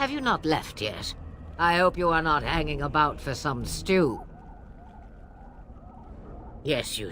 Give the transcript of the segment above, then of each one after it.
have you not left yet? I hope you are not hanging about for some stew. Yes, you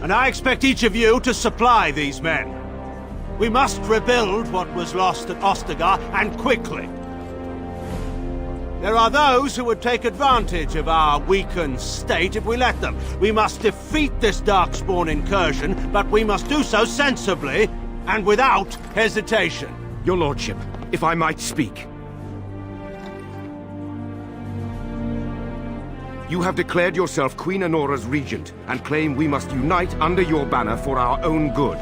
And I expect each of you to supply these men. We must rebuild what was lost at Ostagar, and quickly. There are those who would take advantage of our weakened state if we let them. We must defeat this Darkspawn incursion, but we must do so sensibly and without hesitation. Your lordship, if I might speak. You have declared yourself Queen Honora's regent, and claim we must unite under your banner for our own good.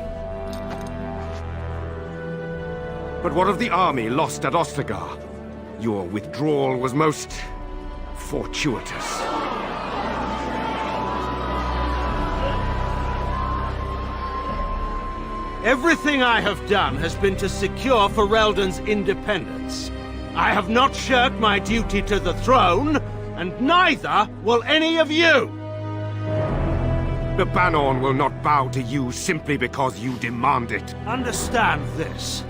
But what of the army lost at Ostagar? Your withdrawal was most fortuitous. Everything I have done has been to secure Ferelden's independence. I have not shirked my duty to the throne, and neither will any of you! The Banorn will not bow to you simply because you demand it. Understand this.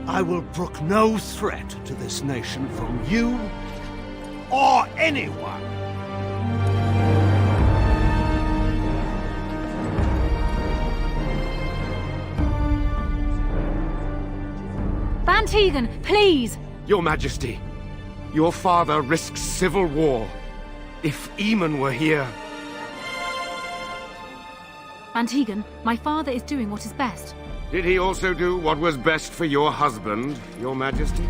I will brook no threat to this nation from you or anyone. Van Tegan, please! Your Majesty, your father risks civil war. If Eamon were here... Van Tegan, my father is doing what is best. Did he also do what was best for your husband, Your Majesty?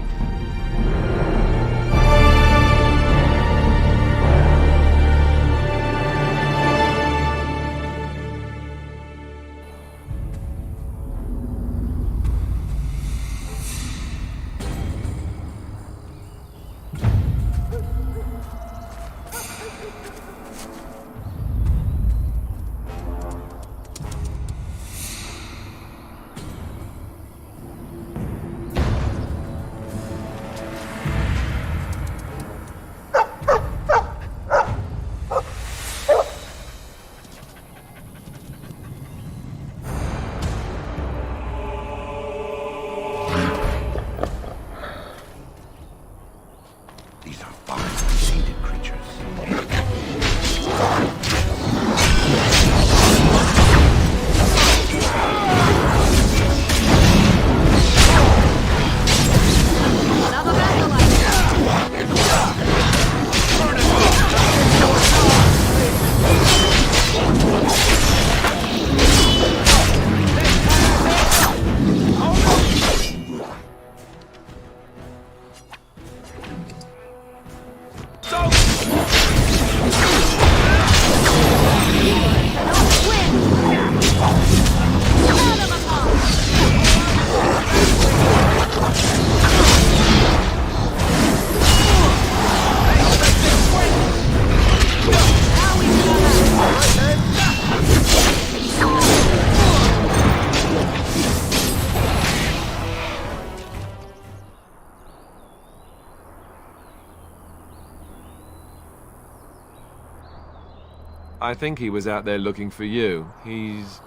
I think he was out there looking for you. He's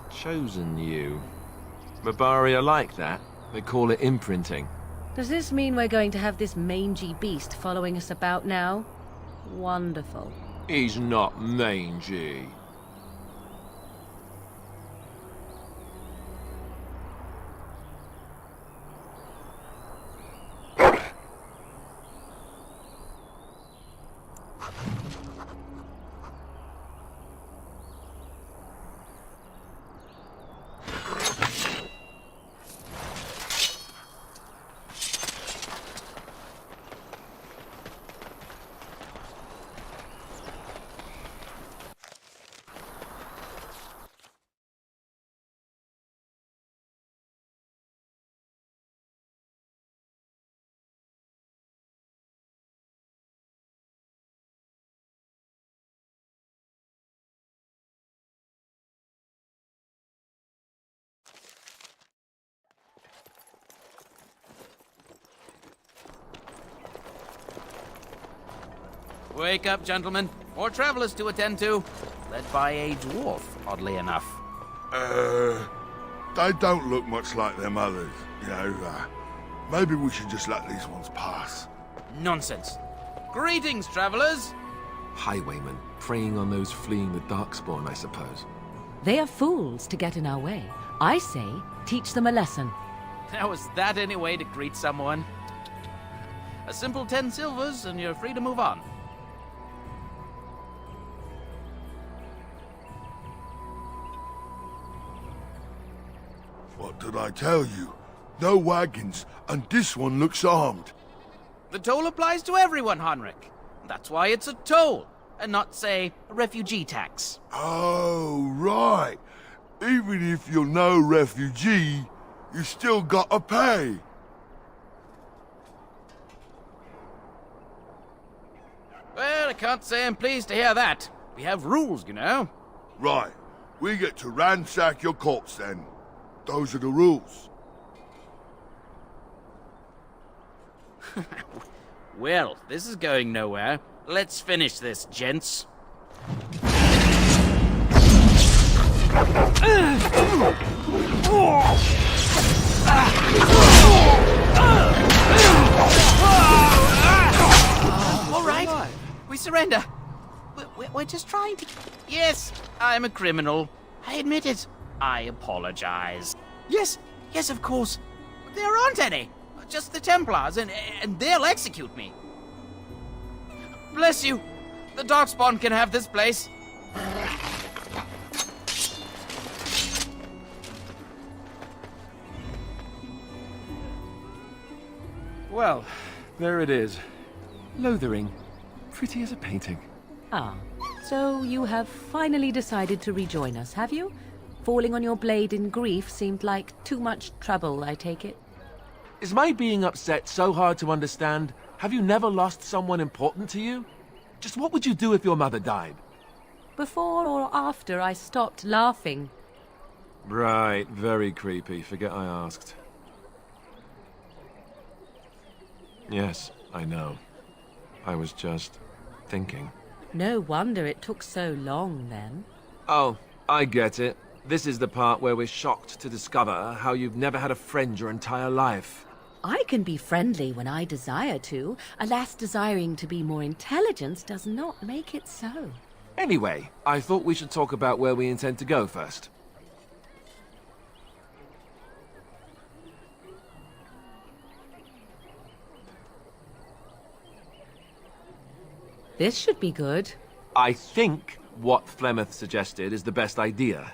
chosen you. Mabari are like that. They call it imprinting. Does this mean we're going to have this mangy beast following us about now? Wonderful. He's not mangy. Wake up, gentlemen. More travelers to attend to. Led by a dwarf, oddly enough. They don't look much like them others, you know. Maybe we should just let these ones pass. Nonsense. Greetings, travelers. Highwaymen, preying on those fleeing the Darkspawn, I suppose. They are fools to get in our way. I say, teach them a lesson. Now, is that any way to greet someone? A simple 10 silvers and you're free to move on. What did I tell you? No wagons, and this one looks armed. The toll applies to everyone, Heinrich. That's why it's a toll, and not, say, a refugee tax. Oh, right. Even if you're no refugee, you still gotta pay. Well, I can't say I'm pleased to hear that. We have rules, you know. Right. We get to ransack your corpse then. Those are the rules. Well, this is going nowhere. Let's finish this, gents. All right, we surrender. We're just trying to... Yes, I'm a criminal. I admit it. I apologize. Yes, of course. There aren't any. Just the Templars, and they'll execute me. Bless you. The Darkspawn can have this place. Well, there it is. Lothering. Pretty as a painting. Ah, so you have finally decided to rejoin us, have you? Falling on your blade in grief seemed like too much trouble, I take it. Is my being upset so hard to understand? Have you never lost someone important to you? Just what would you do if your mother died? Before or after I stopped laughing. Right, very creepy. Forget I asked. Yes, I know. I was just thinking. No wonder it took so long, then. Oh, I get it. This is the part where we're shocked to discover how you've never had a friend your entire life. I can be friendly when I desire to. Alas, desiring to be more intelligent does not make it so. Anyway, I thought we should talk about where we intend to go first. This should be good. I think what Flemeth suggested is the best idea.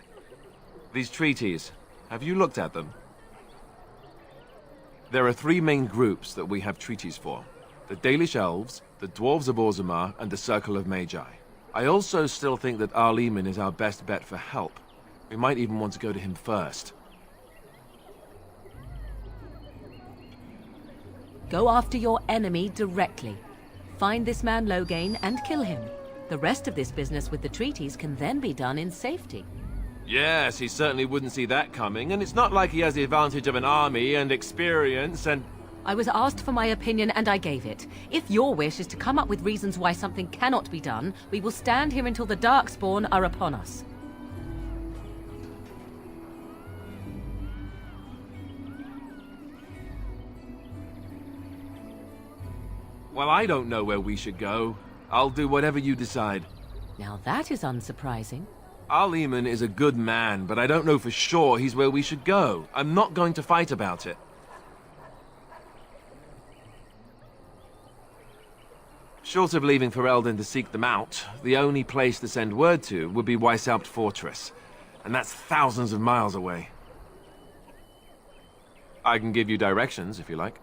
These treaties, have you looked at them? There are three main groups that we have treaties for. The Dalish Elves, the Dwarves of Orzamar, and the Circle of Magi. I also still think that Arleman is our best bet for help. We might even want to go to him first. Go after your enemy directly. Find this man Loghain and kill him. The rest of this business with the treaties can then be done in safety. Yes, he certainly wouldn't see that coming, and it's not like he has the advantage of an army and experience and... I was asked for my opinion and I gave it. If your wish is to come up with reasons why something cannot be done, we will stand here until the Darkspawn are upon us. Well, I don't know where we should go. I'll do whatever you decide. Now that is unsurprising. Arleman is a good man, but I don't know for sure he's where we should go. I'm not going to fight about it. Short of leaving Ferelden to seek them out, the only place to send word to would be Weishaupt Fortress. And that's thousands of miles away. I can give you directions, if you like.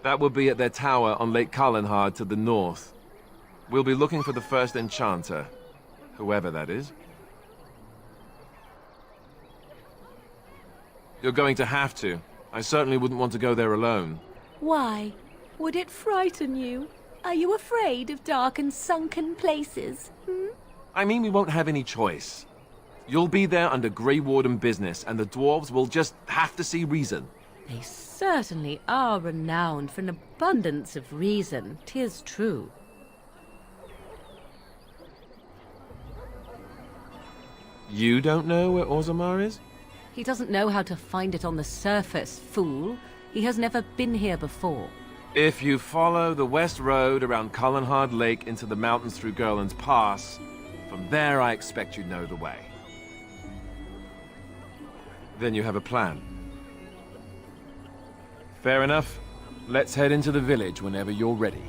That would be at their tower on Lake Kallenhard to the north. We'll be looking for the first enchanter, whoever that is. You're going to have to. I certainly wouldn't want to go there alone. Why? Would it frighten you? Are you afraid of dark and sunken places? I mean, we won't have any choice. You'll be there under Grey Warden business, and the dwarves will just have to see reason. They certainly are renowned for an abundance of reason, 'tis true. You don't know where Orzamar is? He doesn't know how to find it on the surface, fool. He has never been here before. If you follow the west road around Cullenhard Lake into the mountains through Gerland's Pass, from there I expect you know the way. Then you have a plan. Fair enough. Let's head into the village whenever you're ready.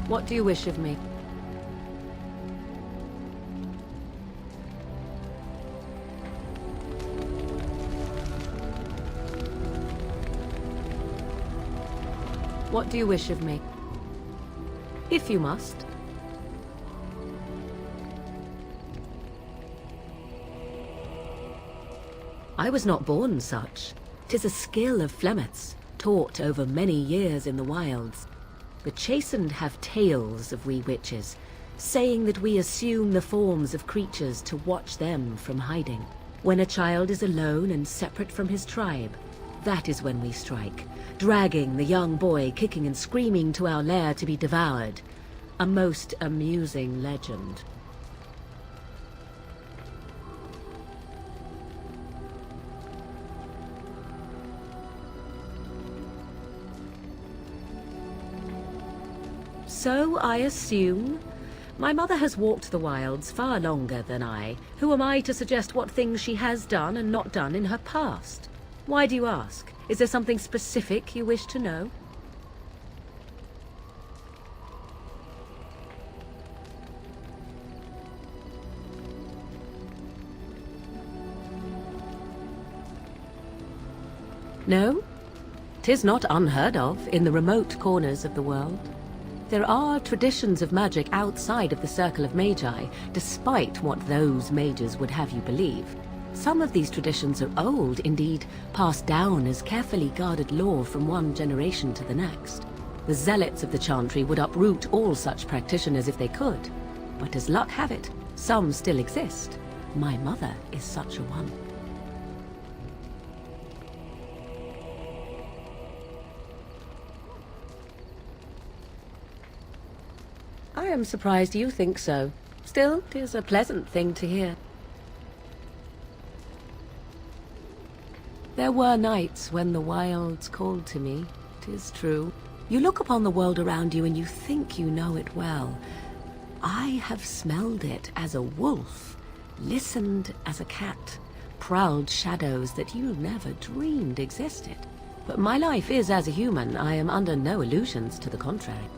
What do you wish of me? What do you wish of me? If you must. I was not born such. 'Tis a skill of Flemeth's, taught over many years in the wilds. The chastened have tales of we witches, saying that we assume the forms of creatures to watch them from hiding. When a child is alone and separate from his tribe, that is when we strike, dragging the young boy kicking and screaming to our lair to be devoured. A most amusing legend. So I assume. My mother has walked the wilds far longer than I. Who am I to suggest what things she has done and not done in her past? Why do you ask? Is there something specific you wish to know? No? 'Tis not unheard of in the remote corners of the world. There are traditions of magic outside of the Circle of Magi, despite what those mages would have you believe. Some of these traditions are old, indeed, passed down as carefully guarded lore from one generation to the next. The zealots of the Chantry would uproot all such practitioners if they could. But as luck have it, some still exist. My mother is such a one. I am surprised you think so. Still, 'tis a pleasant thing to hear. There were nights when the wilds called to me, 'tis true. You look upon the world around you and you think you know it well. I have smelled it as a wolf, listened as a cat, prowled shadows that you never dreamed existed. But my life is as a human. I am under no illusions to the contrary.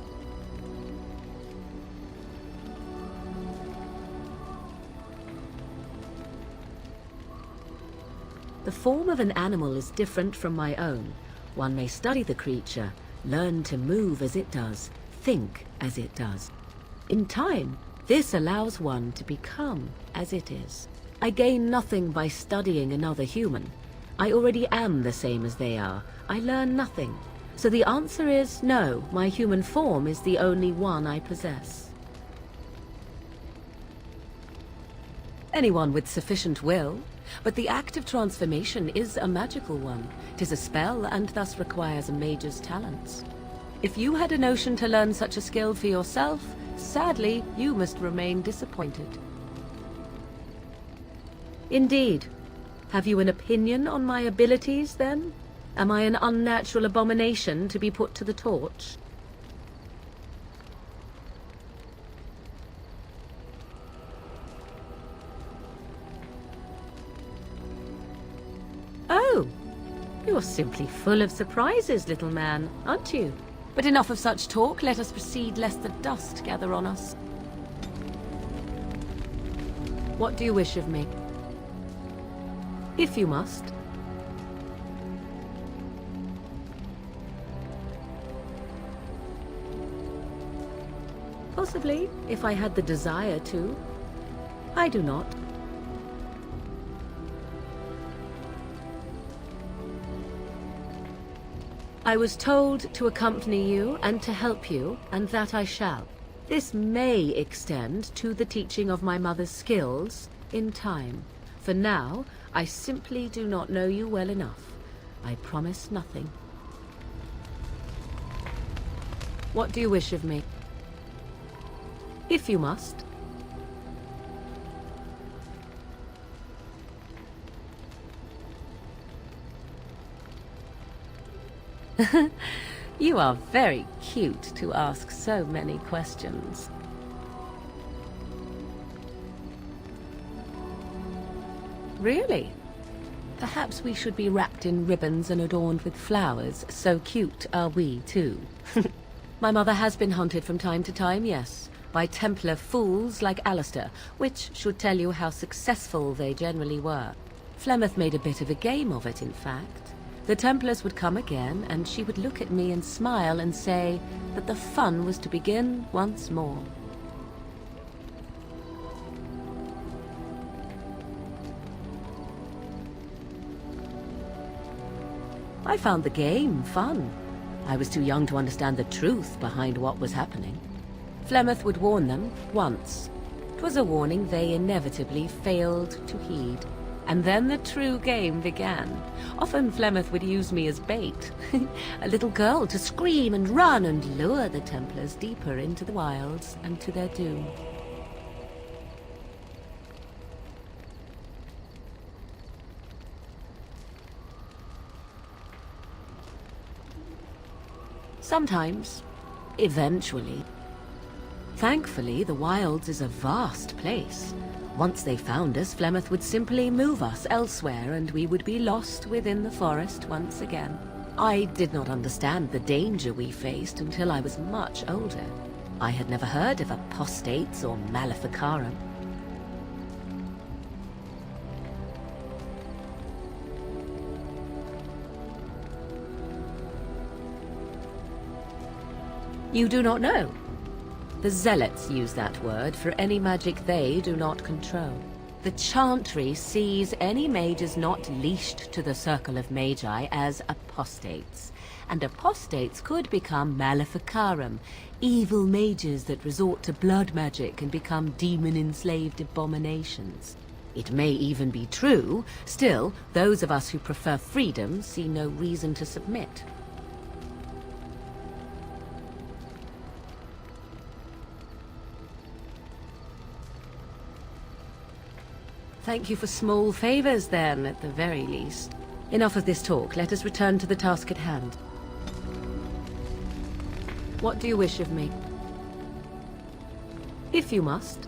The form of an animal is different from my own. One may study the creature, learn to move as it does, think as it does. In time, this allows one to become as it is. I gain nothing by studying another human. I already am the same as they are. I learn nothing. So the answer is no, my human form is the only one I possess. Anyone with sufficient will. But the act of transformation is a magical one. 'Tis a spell and thus requires a mage's talents. If you had a notion to learn such a skill for yourself, sadly, you must remain disappointed. Indeed. Have you an opinion on my abilities, then? Am I an unnatural abomination to be put to the torch? You're simply full of surprises, little man, aren't you? But enough of such talk. Let us proceed, lest the dust gather on us. What do you wish of me? If you must. Possibly, if I had the desire to. I do not. I was told to accompany you and to help you, and that I shall. This may extend to the teaching of my mother's skills in time. For now, I simply do not know you well enough. I promise nothing. What do you wish of me? If you must. You are very cute to ask so many questions. Really? Perhaps we should be wrapped in ribbons and adorned with flowers. So cute are we, too. My mother has been hunted from time to time, yes, by Templar fools like Alistair, which should tell you how successful they generally were. Flemeth made a bit of a game of it, in fact. The Templars would come again, and she would look at me and smile and say that the fun was to begin once more. I found the game fun. I was too young to understand the truth behind what was happening. Flemeth would warn them once. 'Twas a warning they inevitably failed to heed. And then the true game began. Often Flemeth would use me as bait. A little girl to scream and run and lure the Templars deeper into the wilds and to their doom. Sometimes. Eventually. Thankfully, the wilds is a vast place. Once they found us, Flemeth would simply move us elsewhere, and we would be lost within the forest once again. I did not understand the danger we faced until I was much older. I had never heard of apostates or maleficarum. You do not know? The Zealots use that word for any magic they do not control. The Chantry sees any mages not leashed to the Circle of Magi as apostates. And apostates could become maleficarum, evil mages that resort to blood magic and become demon-enslaved abominations. It may even be true. Still, those of us who prefer freedom see no reason to submit. Thank you for small favors, then, at the very least. Enough of this talk. Let us return to the task at hand. What do you wish of me? If you must.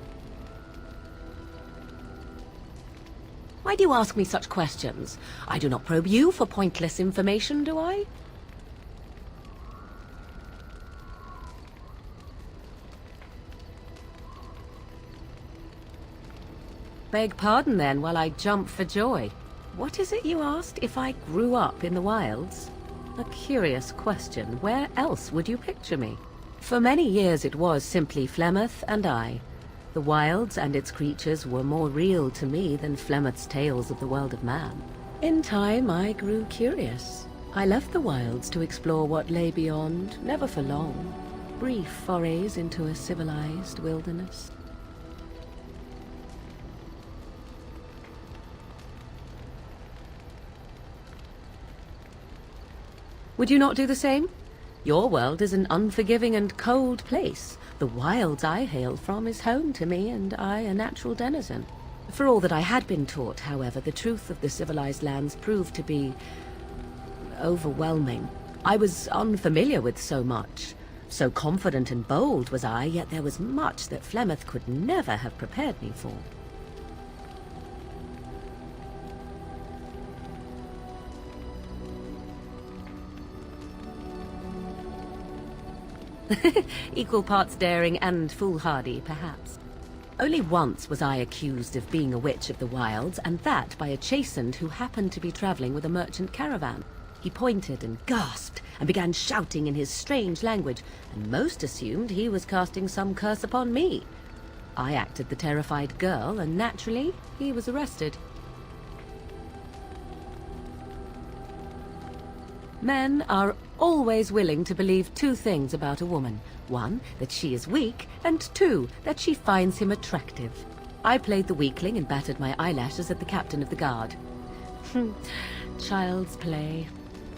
Why do you ask me such questions? I do not probe you for pointless information, do I? Beg pardon, then, while I jump for joy. What is it you asked? If I grew up in the wilds? A curious question. Where else would you picture me? For many years it was simply Flemeth and I. The wilds and its creatures were more real to me than Flemeth's tales of the world of man. In time, I grew curious. I left the wilds to explore what lay beyond, never for long. Brief forays into a civilized wilderness. Would you not do the same? Your world is an unforgiving and cold place. The wilds I hail from is home to me, and I a natural denizen. For all that I had been taught, however, the truth of the civilized lands proved to be overwhelming. I was unfamiliar with so much. So confident and bold was I, yet there was much that Flemeth could never have prepared me for. Equal parts daring and foolhardy, perhaps. Only once was I accused of being a witch of the wilds, and that by a chastened who happened to be traveling with a merchant caravan. He pointed and gasped and began shouting in his strange language, and most assumed he was casting some curse upon me. I acted the terrified girl, and naturally, he was arrested. Men are always willing to believe two things about a woman. One, that she is weak, and two, that she finds him attractive. I played the weakling and battered my eyelashes at the captain of the guard. Child's play.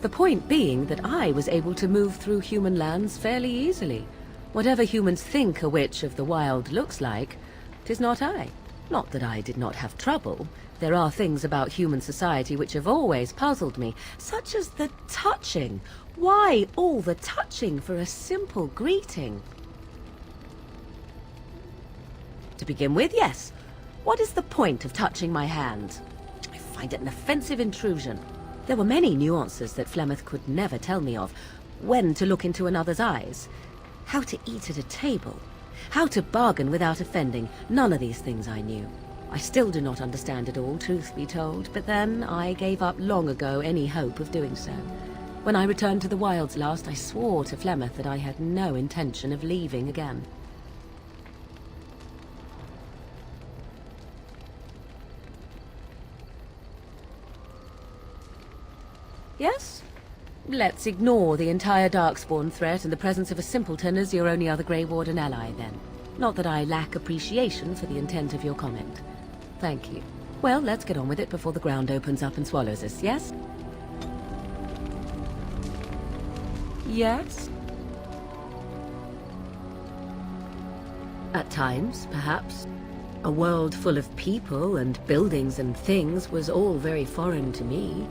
The point being that I was able to move through human lands fairly easily. Whatever humans think a witch of the wild looks like, 'tis not I. Not that I did not have trouble. There are things about human society which have always puzzled me, such as the touching. Why all the touching for a simple greeting? To begin with, yes. What is the point of touching my hand? I find it an offensive intrusion. There were many nuances that Flemeth could never tell me of. When to look into another's eyes. How to eat at a table. How to bargain without offending. None of these things I knew. I still do not understand it all, truth be told, but then I gave up long ago any hope of doing so. When I returned to the wilds last, I swore to Flemeth that I had no intention of leaving again. Yes? Let's ignore the entire Darkspawn threat and the presence of a simpleton as your only other Grey Warden ally, then. Not that I lack appreciation for the intent of your comment. Thank you. Well, let's get on with it before the ground opens up and swallows us, yes? Yes? At times, perhaps. A world full of people and buildings and things was all very foreign to me.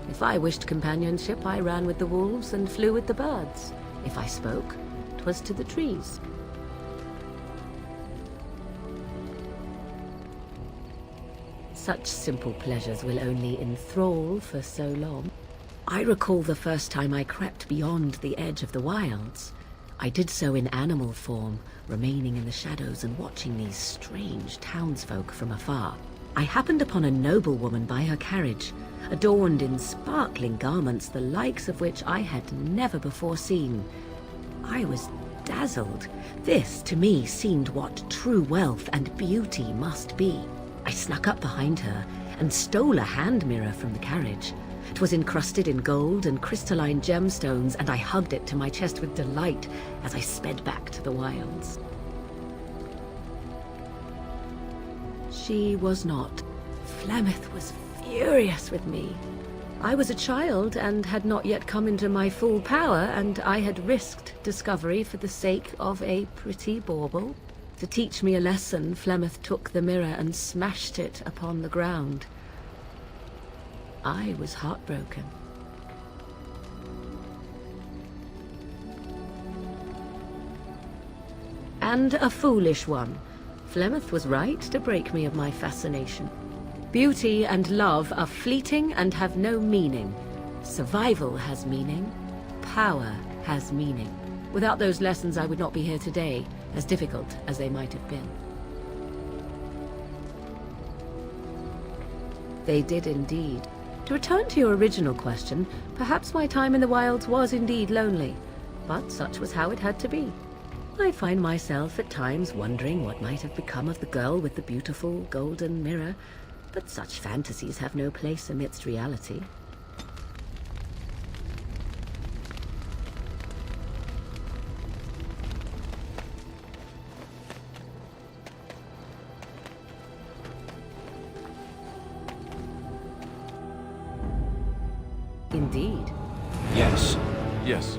If I wished companionship, I ran with the wolves and flew with the birds. If I spoke, 'twas to the trees. Such simple pleasures will only enthrall for so long. I recall the first time I crept beyond the edge of the wilds. I did so in animal form, remaining in the shadows and watching these strange townsfolk from afar. I happened upon a noblewoman by her carriage, adorned in sparkling garments, the likes of which I had never before seen. I was dazzled. This, to me, seemed what true wealth and beauty must be. I snuck up behind her and stole a hand mirror from the carriage. 'Twas encrusted in gold and crystalline gemstones, and I hugged it to my chest with delight as I sped back to the wilds. She was not. Flemeth was furious with me. I was a child and had not yet come into my full power, and I had risked discovery for the sake of a pretty bauble. To teach me a lesson, Flemeth took the mirror and smashed it upon the ground. I was heartbroken. And a foolish one. Flemeth was right to break me of my fascination. Beauty and love are fleeting and have no meaning. Survival has meaning. Power has meaning. Without those lessons, I would not be here today, as difficult as they might have been. They did indeed. To return to your original question, perhaps my time in the wilds was indeed lonely, but such was how it had to be. I find myself at times wondering what might have become of the girl with the beautiful golden mirror, but such fantasies have no place amidst reality. Indeed. Yes. Yes.